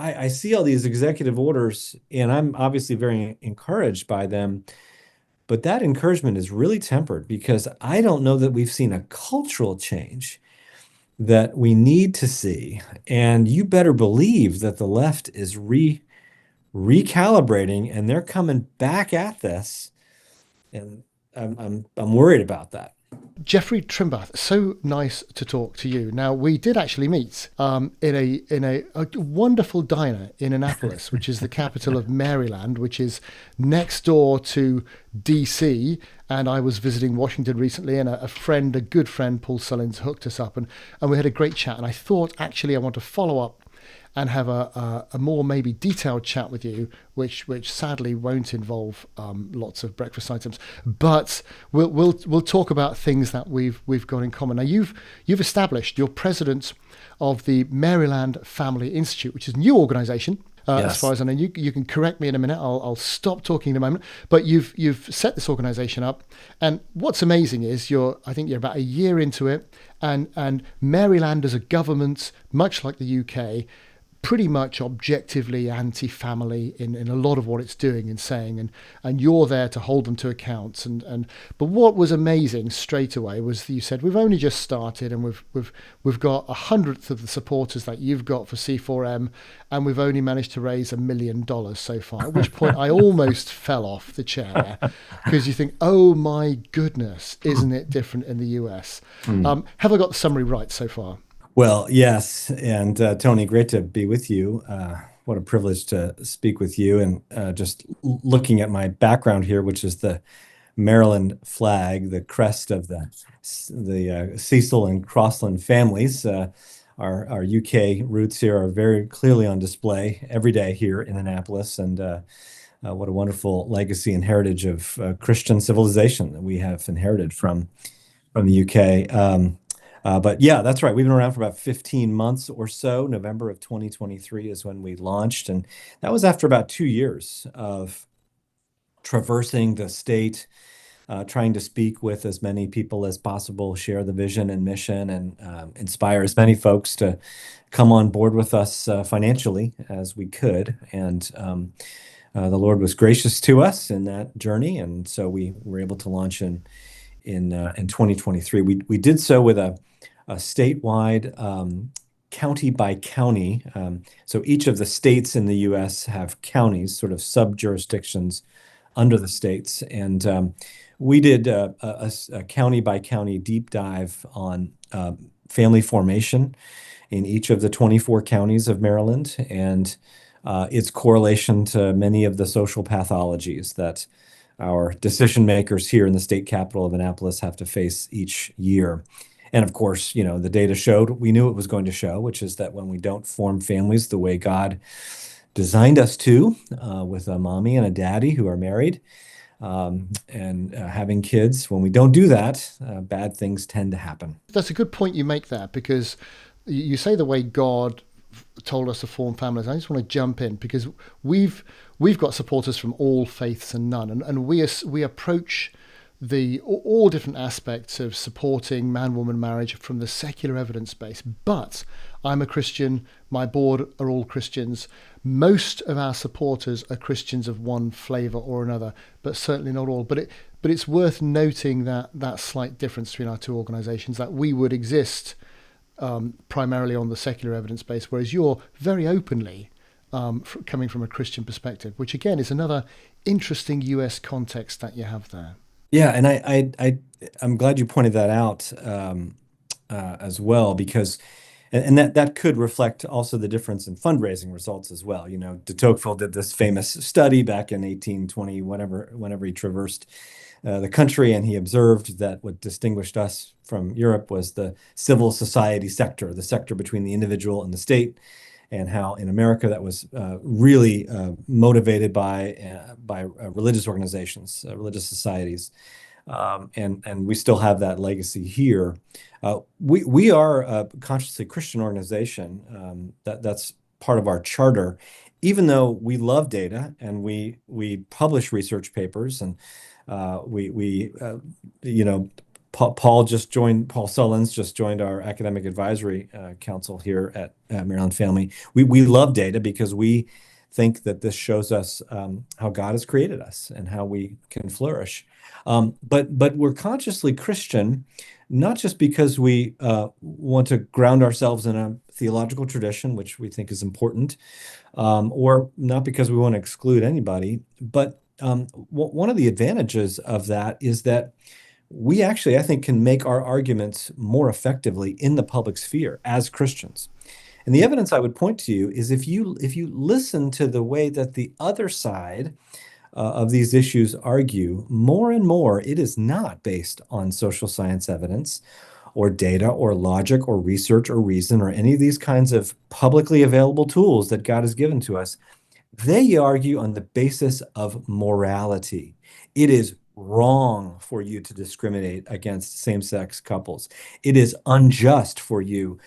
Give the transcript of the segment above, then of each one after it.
I see all these executive orders, and I'm obviously very encouraged by them. But that encouragement is really tempered because I don't know that we've seen a cultural change that we need to see. And you better believe that the left is recalibrating and they're coming back at this. And I'm worried about that. Jeffrey Trimbath, so nice to talk to you. Now, we did actually meet in a wonderful diner in Annapolis, which is the capital of Maryland, which is next door to DC. And I was visiting Washington recently, and a good friend, Paul Sullins, hooked us up, and we had a great chat. And I thought, actually, I want to follow up and have a more maybe detailed chat with you, which sadly won't involve lots of breakfast items, but we'll talk about things that we've got in common. Now you've established, you're president of the Maryland Family Institute, which is a new organisation. As far Yes. as I know, you can correct me in a minute. I'll stop talking in a moment. But you've set this organisation up, and what's amazing is I think you're about a year into it, and Maryland as a government, much like the UK, pretty much objectively anti-family in a lot of what it's doing and saying, and you're there to hold them to account. And but what was amazing straight away was that you said we've only just started, and we've got 100th of the supporters that you've got for C4M, and we've only managed to raise $1 million so far. At which point I almost fell off the chair because you think, oh my goodness, isn't it different in the US? Hmm. Have I got the summary right so far? Well, yes. And Tony, great to be with you. What a privilege to speak with you. And just looking at my background here, which is the Maryland flag, the crest of the Cecil and Crossland families. Our UK roots here are very clearly on display every day here in Annapolis, and what a wonderful legacy and heritage of Christian civilization that we have inherited from the UK. But yeah, that's right. We've been around for about 15 months or so. November of 2023 is when we launched, and that was after about 2 years of traversing the state, trying to speak with as many people as possible, share the vision and mission, and inspire as many folks to come on board with us financially as we could. And the Lord was gracious to us in that journey, and so we were able to launch in 2023. We did so with a statewide county by county. So each of the states in the U.S. have counties, sort of sub-jurisdictions under the states. And we did a county by county deep dive on family formation in each of the 24 counties of Maryland and its correlation to many of the social pathologies that our decision makers here in the state capital of Annapolis have to face each year. And of course, the data showed we knew it was going to show, which is that when we don't form families the way God designed us to, with a mommy and a daddy who are married, and having kids, when we don't do that, bad things tend to happen. That's a good point you make there, because you say the way God told us to form families. I just want to jump in because we've got supporters from all faiths and none, and we approach the all different aspects of supporting man-woman marriage from the secular evidence base. But I'm a Christian. My board are all Christians. Most of our supporters are Christians of one flavour or another, but certainly not all. But it's worth noting that slight difference between our two organisations, that we would exist primarily on the secular evidence base, whereas you're very openly coming from a Christian perspective, which again is another interesting US context that you have there. Yeah, and I'm glad you pointed that out as well, because and that could reflect also the difference in fundraising results as well. De Tocqueville did this famous study back in 1820, whenever he traversed the country, and he observed that what distinguished us from Europe was the civil society sector, the sector between the individual and the state, and how in America that was really motivated by religious organizations, religious societies, and we still have that legacy here. We are a consciously Christian organization. That's part of our charter. Even though we love data and we publish research papers and we you know Paul Sullins just joined our academic advisory council here at Maryland Family. We love data because we think that this shows us how God has created us and how we can flourish. But we're consciously Christian, not just because we want to ground ourselves in a theological tradition, which we think is important, or not because we want to exclude anybody, but one of the advantages of that is that we actually, I think, can make our arguments more effectively in the public sphere as Christians. And the evidence I would point to you is if you listen to the way that the other side of these issues argue, more and more it is not based on social science evidence or data or logic or research or reason or any of these kinds of publicly available tools that God has given to us. They argue on the basis of morality. It is wrong for you to discriminate against same-sex couples. It is unjust for you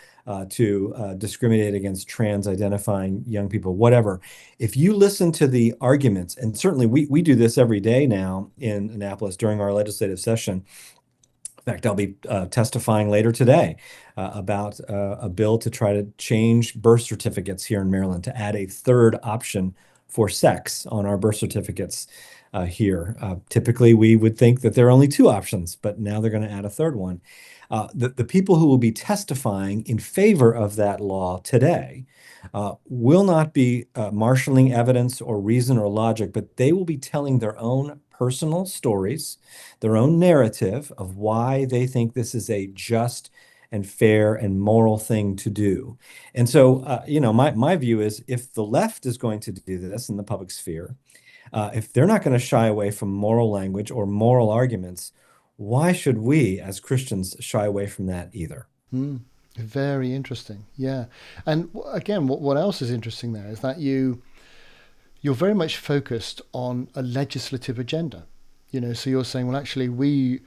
to discriminate against trans-identifying young people, whatever. If you listen to the arguments, and certainly we do this every day now in Annapolis during our legislative session. In fact, I'll be testifying later today about a bill to try to change birth certificates here in Maryland to add a third option for sex on our birth certificates here. Typically, we would think that there are only two options, but now they're going to add a third one. The people who will be testifying in favor of that law today will not be marshaling evidence or reason or logic, but they will be telling their own personal stories, their own narrative of why they think this is a just and fair and moral thing to do. And so, my view is if the left is going to do this in the public sphere, if they're not going to shy away from moral language or moral arguments, why should we as Christians shy away from that either? Very interesting. Yeah. And again, what else is interesting there is that you're very much focused on a legislative agenda. So you're saying, well, actually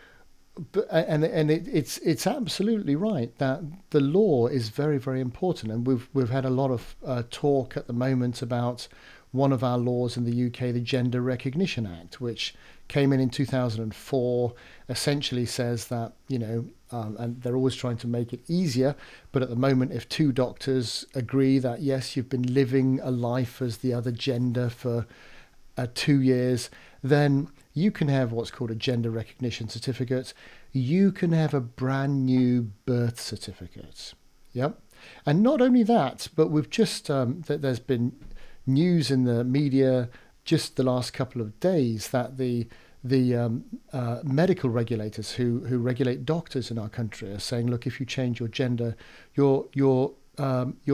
it's absolutely right that the law is very, very important. And we've had a lot of talk at the moment about one of our laws in the UK, the Gender Recognition Act, which came in 2004, essentially says that, and they're always trying to make it easier, but at the moment, if two doctors agree that, yes, you've been living a life as the other gender for 2 years, then you can have what's called a gender recognition certificate. You can have a brand new birth certificate. Yep. And not only that, but we've just, there's been news in the media just the last couple of days that the medical regulators who regulate doctors in our country are saying, look, if you change your gender, your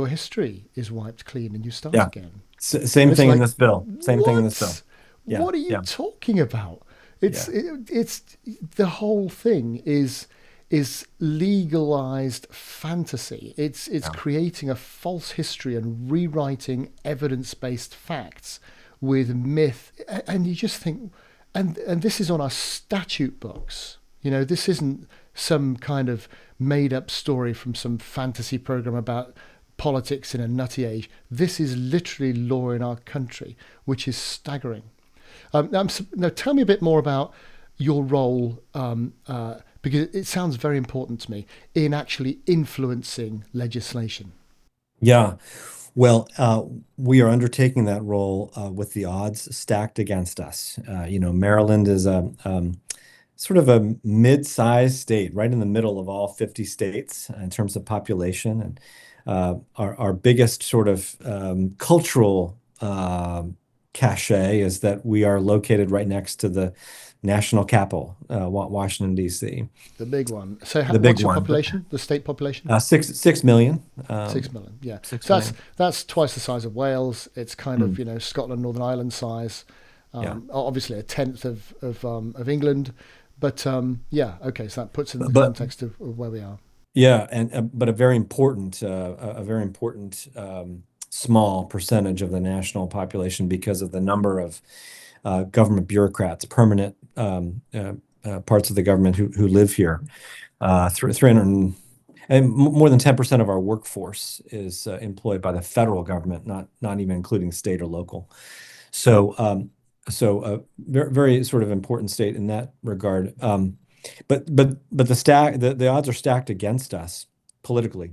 history is wiped clean and you start again. Same thing in this bill. Same thing in this bill. Yeah, what are you talking about? It's the whole thing is legalized fantasy. It's creating a false history and rewriting evidence-based facts with myth. And you just think, and this is on our statute books. This isn't some kind of made-up story from some fantasy program about politics in a nutty age. This is literally law in our country, which is staggering. Now, tell me a bit more about your role, because it sounds very important to me, in actually influencing legislation. Yeah. Well, we are undertaking that role with the odds stacked against us. Maryland is a sort of a mid-sized state, right in the middle of all 50 states in terms of population. And our biggest sort of cultural cachet is that we are located right next to the national capital, Washington, D.C. The big one. So The big what's your one. population, the state population? 6 million. 6 million, yeah. 6 So million. that's twice the size of Wales. It's kind of, Scotland, Northern Ireland size. Obviously a tenth of England. But okay, so that puts it in the context of where we are. Yeah, but a very important small percentage of the national population because of the number of government bureaucrats, permanent parts of the government who live here. 300 and more than 10% of our workforce is employed by the federal government, not even including state or local. So a very, very sort of important state in that regard. But the odds are stacked against us politically.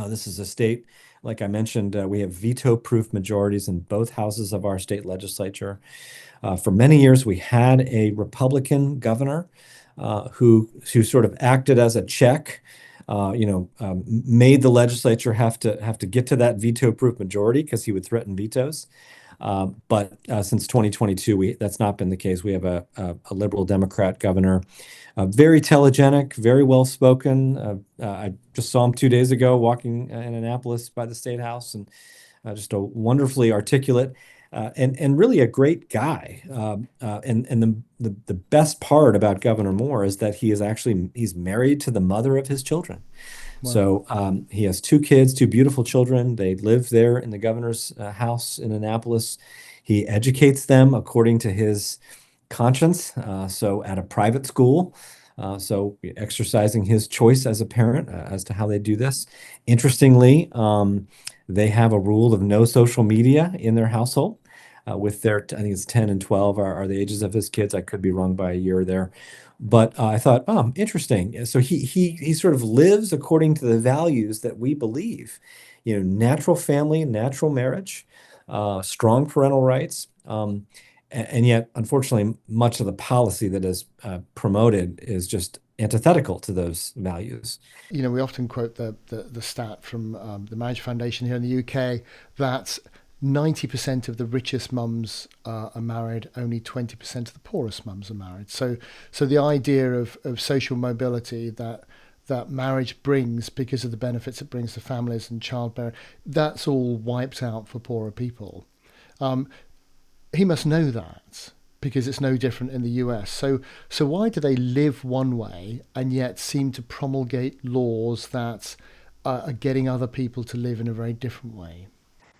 This is a state, like I mentioned, we have veto-proof majorities in both houses of our state legislature. For many years, we had a Republican governor who sort of acted as a check, made the legislature have to get to that veto-proof majority because he would threaten vetoes. But since 2022, that's not been the case. We have a liberal Democrat governor, very telegenic, very well spoken. I just saw him 2 days ago walking in Annapolis by the State House, and just a wonderfully articulate and really a great guy. And the best part about Governor Moore is that he's married to the mother of his children. Wow. So he has two kids, two beautiful children. They live there in the governor's house in Annapolis. He educates them according to his conscience, so at a private school. So exercising his choice as a parent as to how they do this. Interestingly, they have a rule of no social media in their household. With their, I think it's 10 and 12 are the ages of his kids. I could be wrong by a year there. But I thought, oh, interesting. So he sort of lives according to the values that we believe, natural family, natural marriage, strong parental rights. And yet, unfortunately, much of the policy that is promoted is just antithetical to those values. We often quote the stat from the Marriage Foundation here in the UK that 90% of the richest mums are married, only 20% of the poorest mums are married. So the idea of social mobility that marriage brings because of the benefits it brings to families and childbearing, that's all wiped out for poorer people. He must know that because it's no different in the US. So why do they live one way and yet seem to promulgate laws that are getting other people to live in a very different way?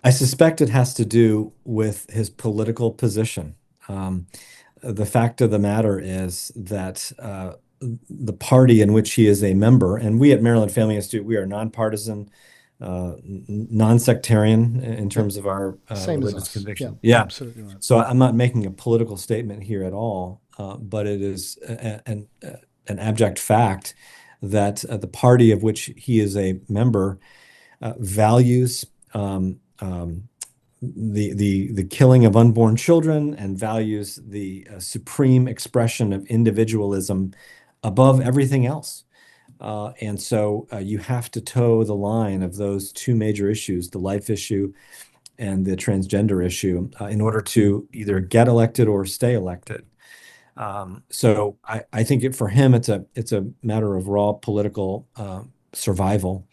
I suspect it has to do with his political position. The fact of the matter is that the party in which he is a member, and we at Maryland Family Institute, we are nonpartisan, non-sectarian in terms of our Same as religious us. conviction. Yeah, Yeah. absolutely right. So I'm not making a political statement here at all, but it is an abject fact that the party of which he is a member values the killing of unborn children and values the supreme expression of individualism above everything else. And so you have to toe the line of those two major issues, the life issue and the transgender issue, in order to either get elected or stay elected. So I think for him, it's a matter of raw political survival.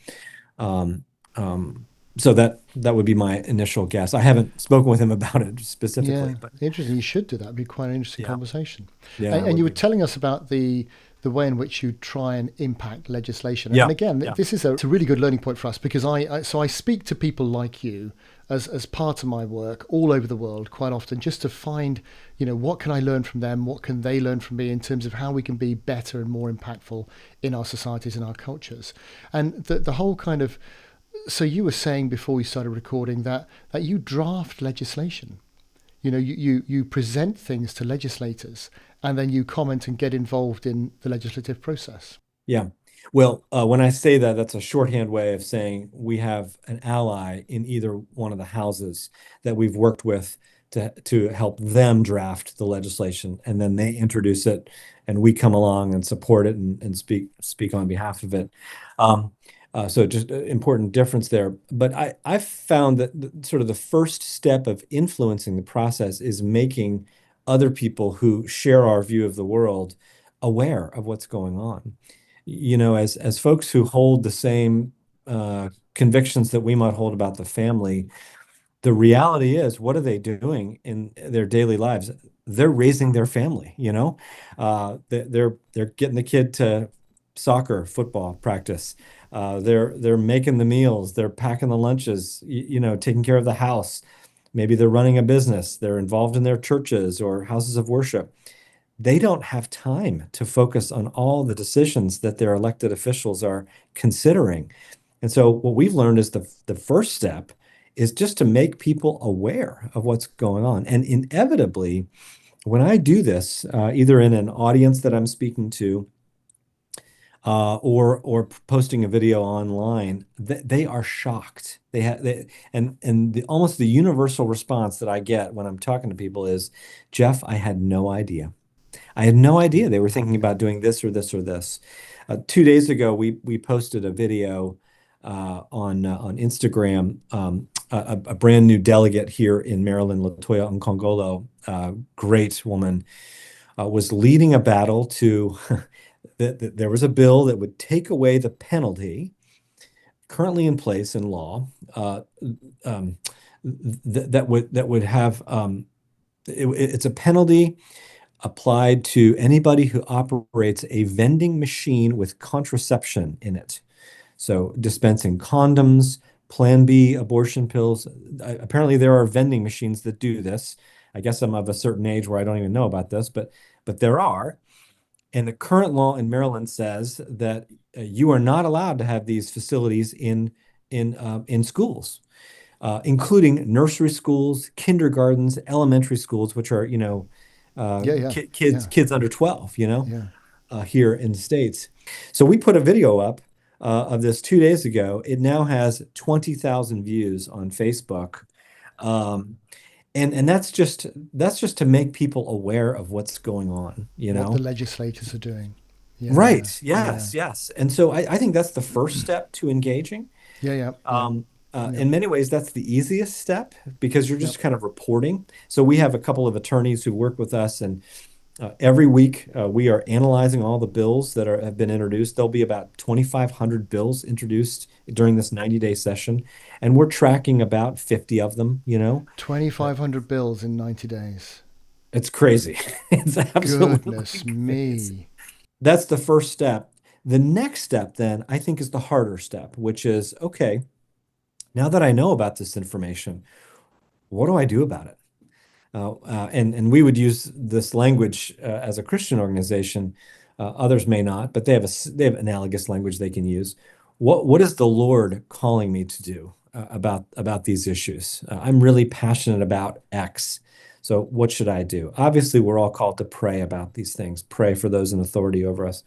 So that would be my initial guess. I haven't spoken with him about it specifically, Yeah, but interesting. You should do that. It'd be quite an interesting yeah, conversation. yeah, it And you would were be. telling us about the way in which you try and impact legislation. And Yeah, again, yeah, this is it's a really good learning point for us because I speak to people like you as part of my work all over the world quite often just to find, what can I learn from them? What can they learn from me in terms of how we can be better and more impactful in our societies and our cultures? And the whole kind of, so you were saying before we started recording that you draft legislation. You present things to legislators and then you comment and get involved in the legislative process. yeah. Well, when I say that, that's a shorthand way of saying we have an ally in either one of the houses that we've worked with to help them draft the legislation, and then they introduce it, and we come along and support it and speak on behalf of it. So just an important difference there. But I've found that sort of the first step of influencing the process is making other people who share our view of the world aware of what's going on. As folks who hold the same convictions that we might hold about the family, the reality is, what are they doing in their daily lives? They're raising their family, they're getting the kid to soccer, football practice. They're making the meals, they're packing the lunches, taking care of the house. Maybe they're running a business, they're involved in their churches or houses of worship. They don't have time to focus on all the decisions that their elected officials are considering. And so what we've learned is the first step is just to make people aware of what's going on. And inevitably, when I do this, either in an audience that I'm speaking to, or posting a video online, they are shocked. And the almost the universal response that I get when I'm talking to people is, Jeff, I had no idea. I had no idea they were thinking Yeah. about doing this or this or this. 2 days ago, we posted a video on Instagram. A brand new delegate here in Maryland, Latoya Nkongolo, great woman, was leading a battle to that there was a bill that would take away the penalty currently in place in law, um, that would have it's a penalty applied to anybody who operates a vending machine with contraception in it. So dispensing condoms, Plan B abortion pills. Apparently, there are vending machines that do this. I guess I'm of a certain age where I don't even know about this, but there are. And the current law in Maryland says that you are not allowed to have these facilities in schools, including nursery schools, kindergartens, elementary schools, which are, Yeah, yeah, ki kids yeah, kids under 12, yeah. here in the States. So we put a video up of this 2 days ago. It now has 20,000 views on Facebook. Um, and that's just to make people aware of what's going on, you What the know? legislators are doing. Yeah, yeah, Right. yeah, Yes, yes. And so I think that's the first step to engaging. yeah, yeah, yeah, Um, yeah, in many ways, that's the easiest step because you're yeah. just kind of reporting. So we have a couple of attorneys who work with us, and every week we are analyzing all the bills that have been introduced. There'll be about 2,500 bills introduced during this 90-day session, and we're tracking about 50 of them, 2,500 bills in 90 days. It's crazy. It's Goodness absolutely crazy. me. That's the first step. The next step, then, I think is the harder step, which is, okay, now that I know about this information, what do I do about it? And we would use this language as a Christian organization. Others may not, but they have analogous language they can use. What is the Lord calling me to do about these issues? I'm really passionate about X. So what should I do? Obviously, we're all called to pray about these things. Pray for those in authority over us.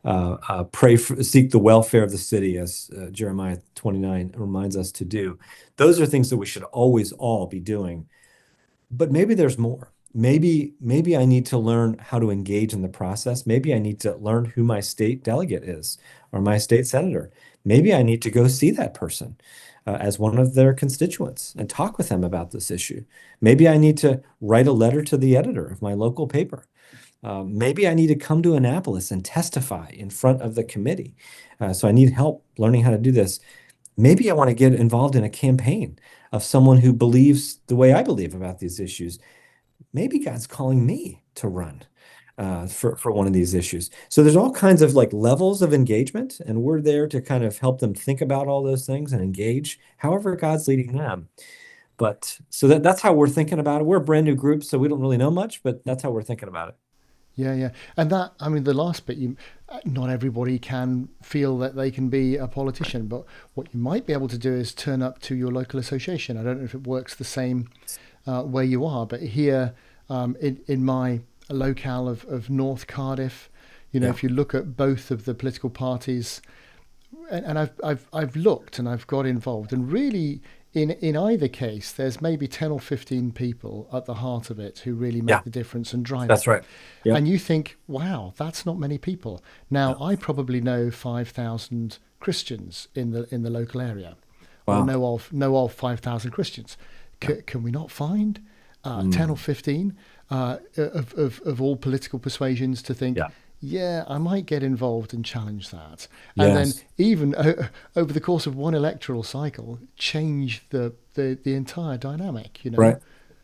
Seek the welfare of the city, as Jeremiah 29 reminds us to do. Those are things that we should always all be doing. But maybe there's more. Maybe I need to learn how to engage in the process. Maybe I need to learn who my state delegate is or my state senator. Maybe I need to go see that person as one of their constituents and talk with them about this issue. Maybe I need to write a letter to the editor of my local paper. Maybe I need to come to Annapolis and testify in front of the committee. So I need help learning how to do this. Maybe I want to get involved in a campaign of someone who believes the way I believe about these issues. Maybe God's calling me to run for one of these issues. So there's all kinds of like levels of engagement, and we're there to kind of help them think about all those things and engage however God's leading them. But so that's how we're thinking about it. We're a brand new group, so we don't really know much, but that's how we're thinking about it. Yeah, yeah. And that, I mean, the last bit, not everybody can feel that they can be a politician, but what you might be able to do is turn up to your local association. I don't know if it works the same where you are, but here in my locale of North Cardiff, Yeah. if you look at both of the political parties, and I've looked and I've got involved, and really in either case, there's maybe 10 or 15 people at the heart of it who really Yeah, make the difference and drive it. that's right. Yep. And you think, wow, that's not many people. Now, Yeah. I probably know 5,000 Christians in the local area, or Wow. know of 5,000 Christians. Yeah. Can we not find 10 or Mm. 15 of all political persuasions to think, Yeah. yeah, I might get involved and challenge that, and then Yes. even over the course of one electoral cycle, change the entire dynamic. Right.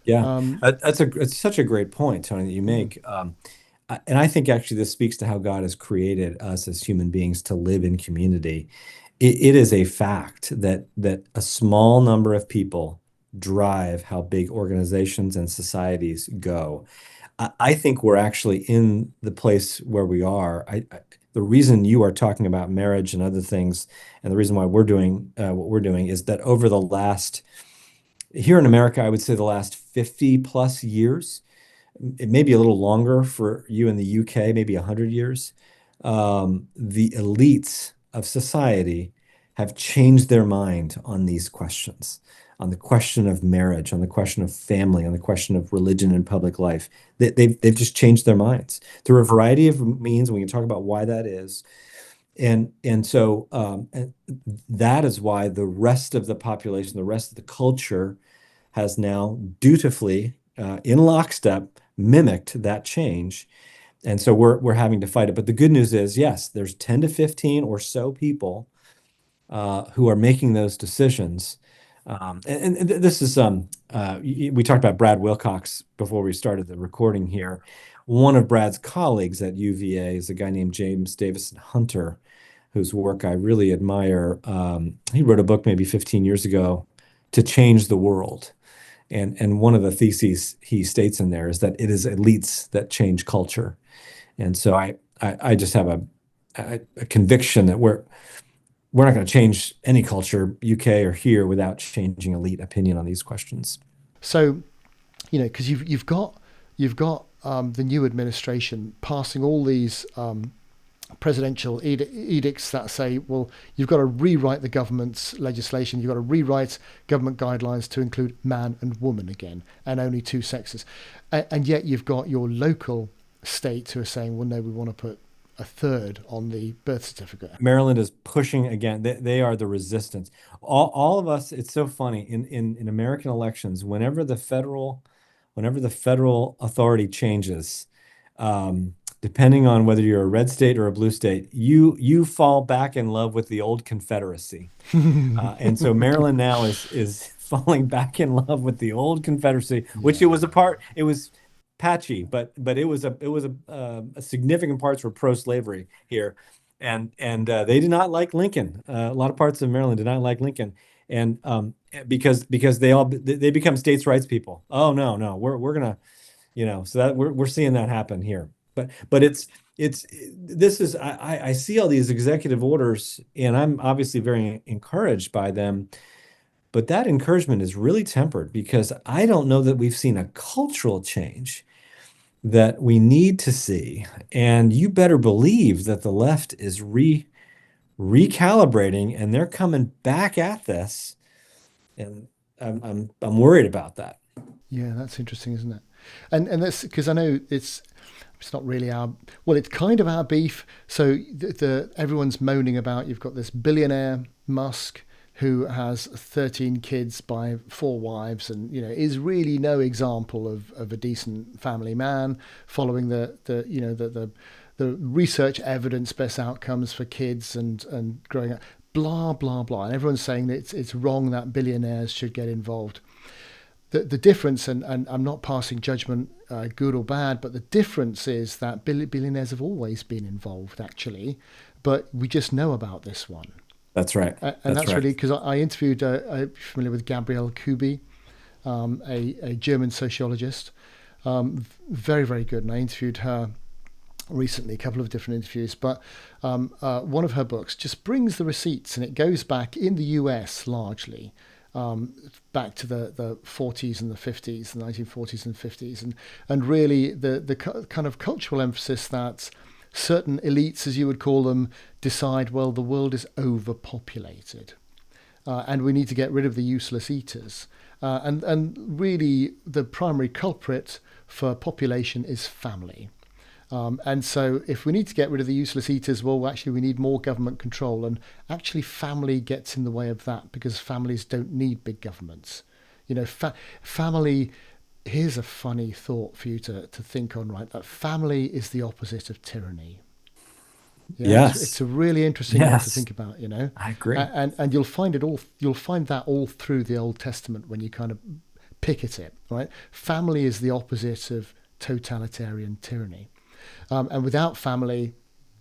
Yeah. Um, It's such a great point, Tony, that you mm, make. And I think actually this speaks to how God has created us as human beings to live in community. It is a fact that a small number of people drive how big organizations and societies go. I think we're actually in the place where we are. The reason you are talking about marriage and other things, and the reason why we're doing what we're doing is that over the last, here in America, I would say the last 50 plus years, it may be a little longer for you in the UK, maybe 100 years, the elites of society have changed their mind on these questions, on the question of marriage, on the question of family, on the question of religion and public life. They've just changed their minds through a variety of means. We can talk about why that is. And that is why the rest of the population, the rest of the culture has now dutifully, in lockstep, mimicked that change. And so we're having to fight it. But the good news is, yes, there's 10 to 15 or so people who are making those decisions. This is we talked about Brad Wilcox before we started the recording here. One of Brad's colleagues at UVA is a guy named James Davison Hunter, whose work I really admire. He wrote a book maybe 15 years ago, To Change the World. And one of the theses he states in there is that it is elites that change culture. And so I just have a conviction that we're not going to change any culture, UK or here, without changing elite opinion on these questions. So, because you've got the new administration passing all these presidential edicts that say, well, you've got to rewrite the government's legislation, you've got to rewrite government guidelines to include man and woman again, and only two sexes. And yet you've got your local state who are saying, well, no, we want to put a third on the birth certificate. Maryland is pushing again. They are the resistance. All of us, it's so funny in American elections, whenever the federal authority changes, depending on whether you're a red state or a blue state, you fall back in love with the old Confederacy. And so Maryland now is falling back in love with the old Confederacy, which it was patchy, but a significant parts were pro-slavery here, and they did not like Lincoln. A lot of parts of Maryland did not like Lincoln, and because they become states' rights people. Oh no, we're gonna, so that we're seeing that happen here. But I see all these executive orders, and I'm obviously very encouraged by them. But that encouragement is really tempered because I don't know that we've seen a cultural change that we need to see. And you better believe that the left is recalibrating and they're coming back at this. And I'm worried about that. Yeah, that's interesting, isn't it? And that's because I know it's not really it's kind of our beef. So everyone's moaning about, you've got this billionaire Musk who has 13 kids by 4 wives, and is really no example of a decent family man, following the research evidence best outcomes for kids and growing up, blah blah blah, and everyone's saying that it's wrong that billionaires should get involved. The difference, and I'm not passing judgment, good or bad, but the difference is that billionaires have always been involved, actually, but we just know about this one. That's right. And that's right. Really because I interviewed, I'm familiar with Gabrielle Kubi, a German sociologist, very, very good. And I interviewed her recently, a couple of different interviews, but one of her books just brings the receipts, and it goes back in the US largely, back to the 40s and the 50s, the 1940s and 50s, and really the kind of cultural emphasis that certain elites, as you would call them, decide, well, the world is overpopulated, and we need to get rid of the useless eaters. And really, the primary culprit for population is family. And so if we need to get rid of the useless eaters, well, actually, we need more government control. And actually, family gets in the way of that because families don't need big governments. Family... Here's a funny thought for you to think on, right? That family is the opposite of tyranny. Yes. It's a really interesting one to think about, I agree. And you'll find that all through the Old Testament when you kind of pick at it, right? Family is the opposite of totalitarian tyranny. And without family,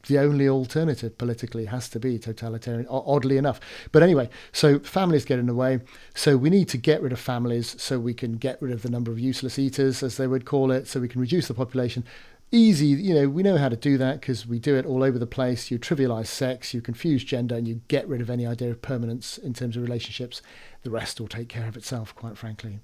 the only alternative politically has to be totalitarian, oddly enough. But anyway, so families get in the way. So we need to get rid of families so we can get rid of the number of useless eaters, as they would call it, so we can reduce the population. Easy, we know how to do that because we do it all over the place. You trivialize sex, you confuse gender, and you get rid of any idea of permanence in terms of relationships. The rest will take care of itself, quite frankly.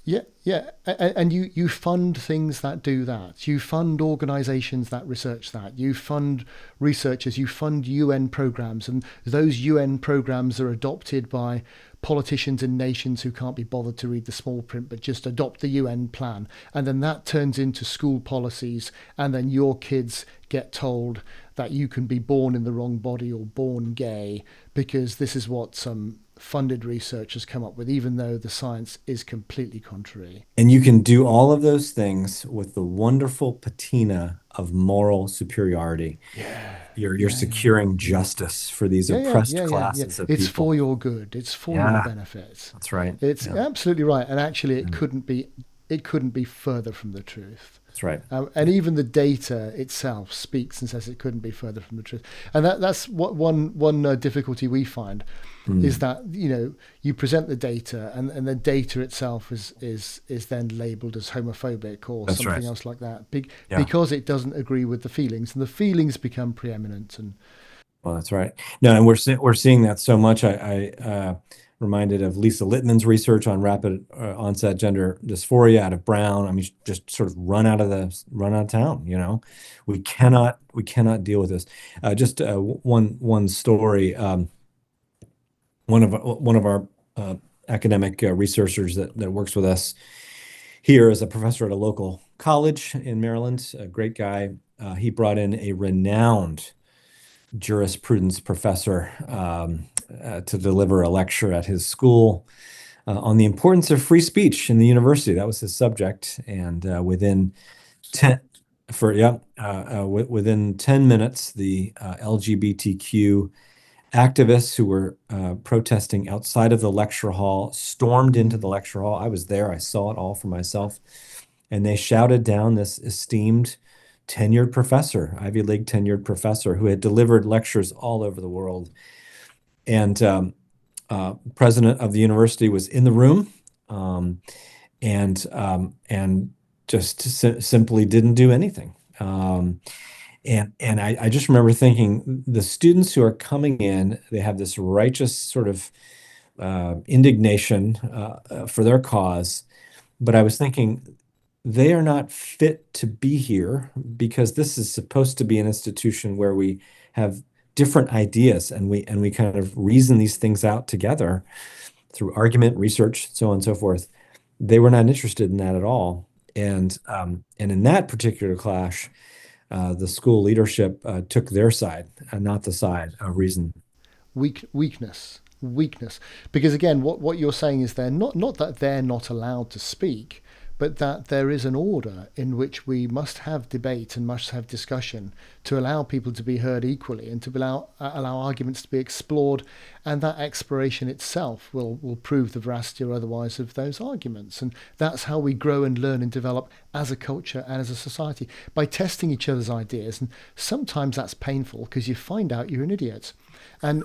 Yeah, yeah, and you fund things that do that. You fund organisations that research that. You fund researchers. You fund UN programs, and those UN programs are adopted by politicians in nations who can't be bothered to read the small print, but just adopt the UN plan, and then that turns into school policies, and then your kids get told that you can be born in the wrong body or born gay because this is what some funded research has come up with, even though the science is completely contrary. And you can do all of those things with the wonderful patina of moral superiority. Yeah, You're yeah, yeah, securing justice for these yeah, yeah, oppressed yeah, yeah, yeah. classes of It's people. for your good. It's for your Yeah, benefit. that's right. It's Yeah, absolutely right, and actually, yeah, it couldn't be further from the truth. that's right. And even the data itself speaks and says it couldn't be further from the truth. And that's what one difficulty we find is Mm, that you present the data and the data itself is then labelled as homophobic or that's right. something else like that Yeah. because it doesn't agree with the feelings, and the feelings become preeminent. And Well, that's right. No, and we're seeing that so much. I reminded of Lisa Littman's research on rapid onset gender dysphoria out of Brown. I mean, just sort of run out of town. We cannot deal with this. Just one story. One of our academic researchers that works with us here is a professor at a local college in Maryland. A great guy. He brought in a renowned jurisprudence professor to deliver a lecture at his school on the importance of free speech in the university. That was his subject, and ten within 10 minutes, the LGBTQ activists who were protesting outside of the lecture hall stormed into the mm, lecture hall. I was there. I saw it all for myself, and they shouted down this esteemed tenured professor, Ivy League tenured professor who had delivered lectures all over the world. And president of the university was in the room, um, and just simply didn't do anything. And I just remember thinking the students who are coming in, they have this righteous sort of indignation for their cause. But I was thinking they are not fit to be here because this is supposed to be an institution where we have different ideas and we kind of reason these things out together through argument, research, so on and so forth. They were not interested in that at all. And in that particular clash, the school leadership took their side and not the side of reason. weakness. Because again, what you're saying is they're not that they're not allowed to speak, but that there is an order in which we must have debate and must have discussion to allow people to be heard equally and to allow arguments to be explored, and that exploration itself will prove the veracity or otherwise of those arguments. And that's how we grow and learn and develop as a culture and as a society, by testing each other's ideas. And sometimes that's painful because you find out you're an idiot, and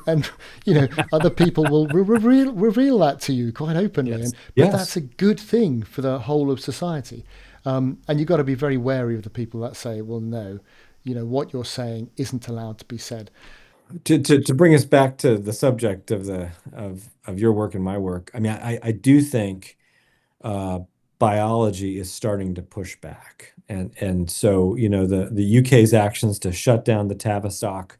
other people will reveal that to you quite openly, Yes. but Yes. that's a good thing for the whole of society. And you've got to be very wary of the people that say, well, no, what you're saying isn't allowed to be said. To bring us back to the subject of your work and my work, I mean, I do think uh, biology is starting to push back, and so the UK's actions to shut down the Tavistock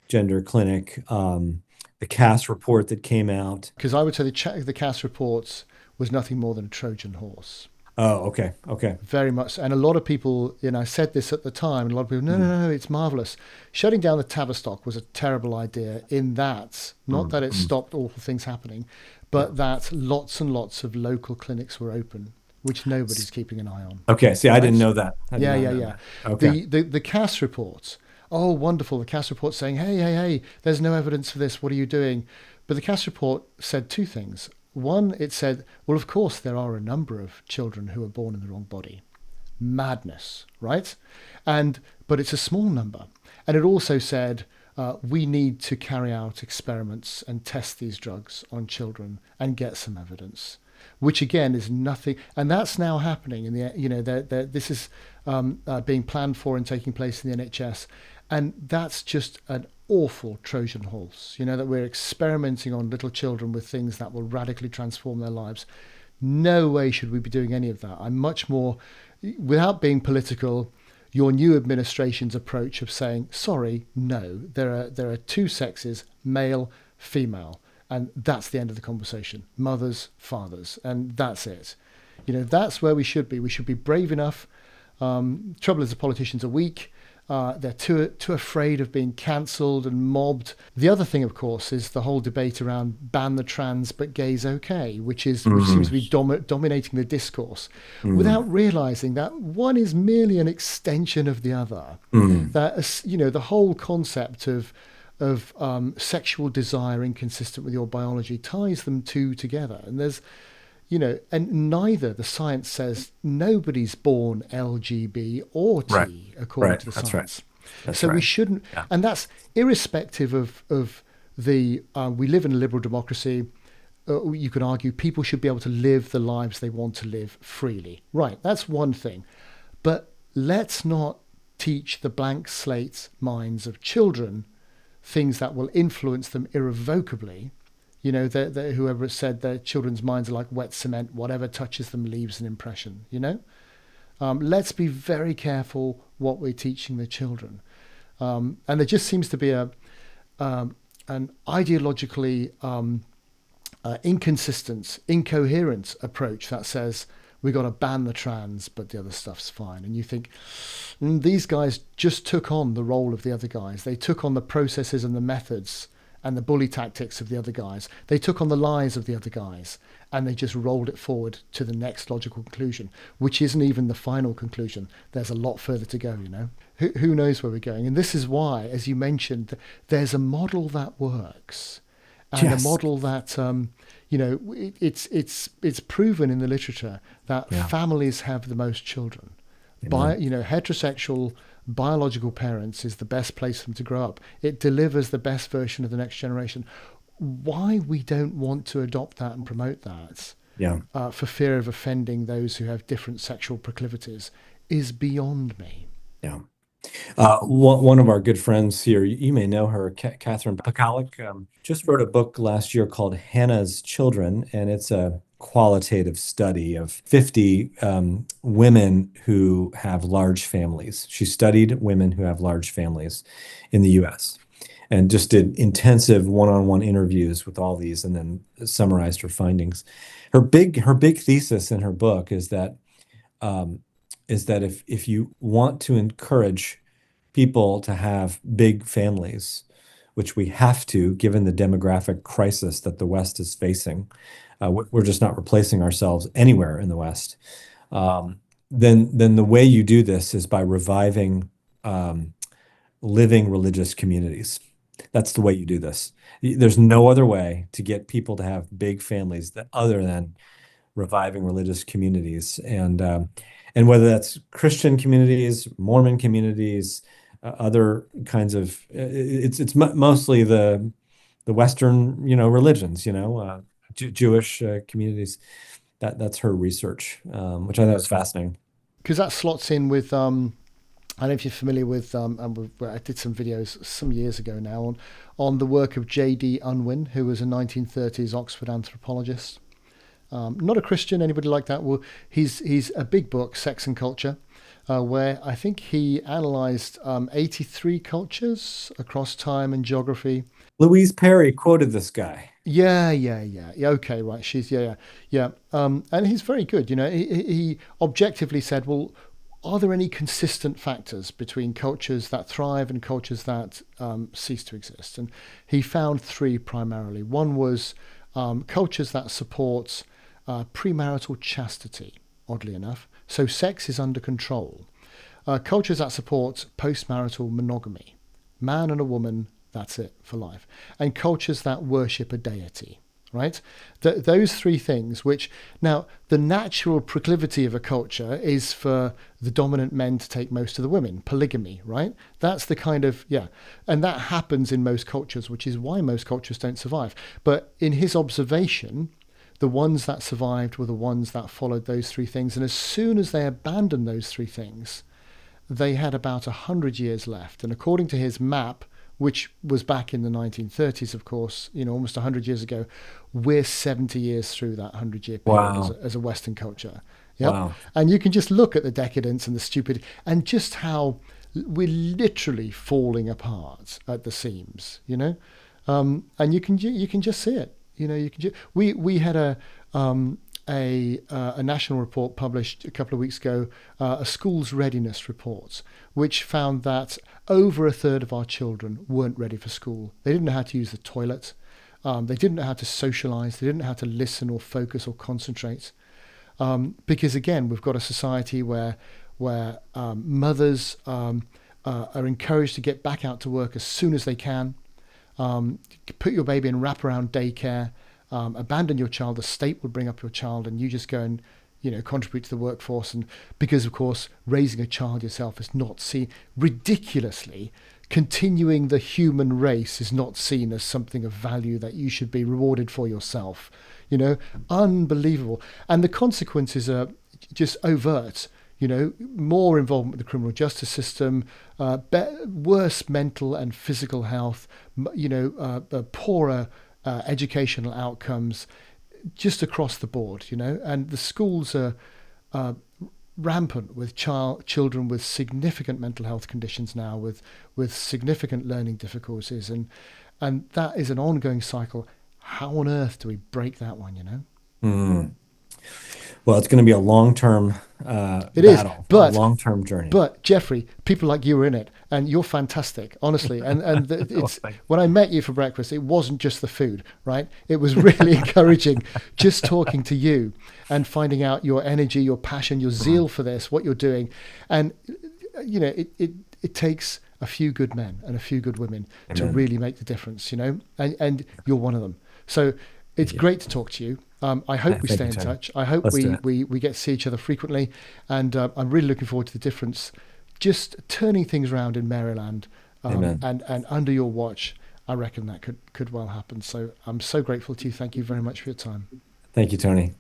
Gender Clinic, the Cass report that came out. Because I would say the Cass reports was nothing more than a Trojan horse. Oh, okay, okay. Very much. And a lot of people, I said this at the time, and a lot of people, no, no, Mm, no, it's marvelous. Shutting down the Tavistock was a terrible idea in that, not that it mm. stopped awful things happening, Yeah. but that lots and lots of local clinics were open, which nobody's keeping an eye on. Okay, see, I didn't Right? know that. I did Yeah, not yeah, know yeah. that. Okay. The Cass reports. Oh, wonderful. The Cass report saying, hey, hey, hey, there's no evidence for this. What are you doing? But the Cass report said two things. One, it said, well, of course, there are a number of children who are born in the wrong body. Madness, right? But it's a small number. And it also said, we need to carry out experiments and test these drugs on children and get some evidence, which again is nothing. And that's now happening in this is being planned for and taking place in the NHS. And that's just an awful Trojan horse, that we're experimenting on little children with things that will radically transform their lives. No way should we be doing any of that. I'm much more, without being political, your new administration's approach of saying, sorry, no, there are two sexes, male, female, and that's the end of the conversation. Mothers, fathers, and that's it. That's where we should be. We should be brave enough. Trouble is the politicians are weak. They're too afraid of being cancelled and mobbed. The other thing, of course, is the whole debate around ban the trans but gays okay, which seems to be dominating the discourse, without realising that one is merely an extension of the other. That the whole concept of sexual desire inconsistent with your biology ties them two together, and there's. And neither the science says nobody's born LGB or T, according to the science. So we shouldn't, and that's irrespective of the, we live in a liberal democracy. You can argue people should be able to live the lives they want to live freely. Right, that's one thing. But let's not teach the blank slate minds of children things that will influence them irrevocably. Whoever has said their children's minds are like wet cement, whatever touches them leaves an impression, Let's be very careful what we're teaching the children. And there just seems to be an ideologically incoherent approach that says we've got to ban the trans, but the other stuff's fine. And you think, these guys just took on the role of the other guys. They took on the processes and the methods and the bully tactics of the other guys. They took on the lies of the other guys, and they just rolled it forward to the next logical conclusion, which isn't even the final conclusion. There's a lot further to go, Who knows where we're going? And this is why, as you mentioned, there's a model that works, and a model that, it's proven in the literature that families have the most children. Heterosexual biological parents is the best place for them to grow up. It delivers the best version of the next generation. Why we don't want to adopt that and promote that, for fear of offending those who have different sexual proclivities, is beyond me. Yeah. One of our good friends here, you may know her, Catherine Pakalik, just wrote a book last year called Hannah's Children, and it's a qualitative study of 50 women who have large families. She studied women who have large families in the US and just did intensive one-on-one interviews with all these and then summarized her findings. Her big thesis in her book is that if you want to encourage people to have big families, which we have to, given the demographic crisis that the West is facing, we're just not replacing ourselves anywhere in the West. Then the way you do this is by reviving living religious communities. That's the way you do this. There's no other way to get people to have big families other than reviving religious communities, and whether that's Christian communities, Mormon communities, other kinds of it's mostly the Western religions, Jewish communities. That's her research, which I thought was fascinating. Because that slots in with I don't know if you're familiar with I did some videos some years ago now on the work of J.D. Unwin, who was a 1930s Oxford anthropologist. Not a Christian, anybody like that. Well, he's a big book, Sex and Culture, where I think he analysed 83 cultures across time and geography. Louise Perry quoted this guy. Yeah. Okay, right. She's yeah. And he's very good. He objectively said, well, are there any consistent factors between cultures that thrive and cultures that cease to exist? And he found three primarily. One was cultures that support premarital chastity, oddly enough. So sex is under control. Cultures that support postmarital monogamy. Man and a woman, that's it for life. And cultures that worship a deity, right? Those three things, which now the natural proclivity of a culture is for the dominant men to take most of the women, polygamy, right? That's the kind of, and that happens in most cultures, which is why most cultures don't survive. But in his observation, the ones that survived were the ones that followed those three things. And as soon as they abandoned those three things, they had about 100 years left. And according to his map, which was back in the 1930s, of course, almost 100 years ago. We're 70 years through that 100-year period Wow. as a Western culture. Yep. Wow. And you can just look at the decadence and the stupid and just how we're literally falling apart at the seams, and you can just see it. We had a national report published a couple of weeks ago, a schools readiness report, which found that over a third of our children weren't ready for school. They didn't know how to use the toilet. They didn't know how to socialize. They didn't know how to listen or focus or concentrate. Because again, we've got a society where mothers are encouraged to get back out to work as soon as they can. Put your baby in wraparound daycare. Abandon your child. The state will bring up your child, and you just go and contribute to the workforce. And because of course raising a child yourself is not seen, ridiculously, continuing the human race is not seen as something of value that you should be rewarded for yourself. Unbelievable. And the consequences are just overt. More involvement with the criminal justice system, worse mental and physical health, poorer educational outcomes, just across the board. And the schools are rampant with children with significant mental health conditions now, with significant learning difficulties, and that is an ongoing cycle. How on earth do we break that one? Mm. Well, it's going to be a long-term It is, battle, a but long-term journey. But Jeffrey, people like you are in it, and you're fantastic, honestly. And it's Thank you. when I met you for breakfast, it wasn't just the food, right? It was really encouraging, just talking to you and finding out your energy, your passion, your zeal for this, what you're doing, and it takes a few good men and a few good women to Amen. really make the difference, and you're one of them. So it's great to talk to you. I hope we Thank stay you, in Tony. touch. I hope Let's do it. we get to see each other frequently. And I'm really looking forward to the difference, just turning things around in Maryland. Amen. And under your watch, I reckon that could well happen. So I'm so grateful to you. Thank you very much for your time. Thank you, Tony.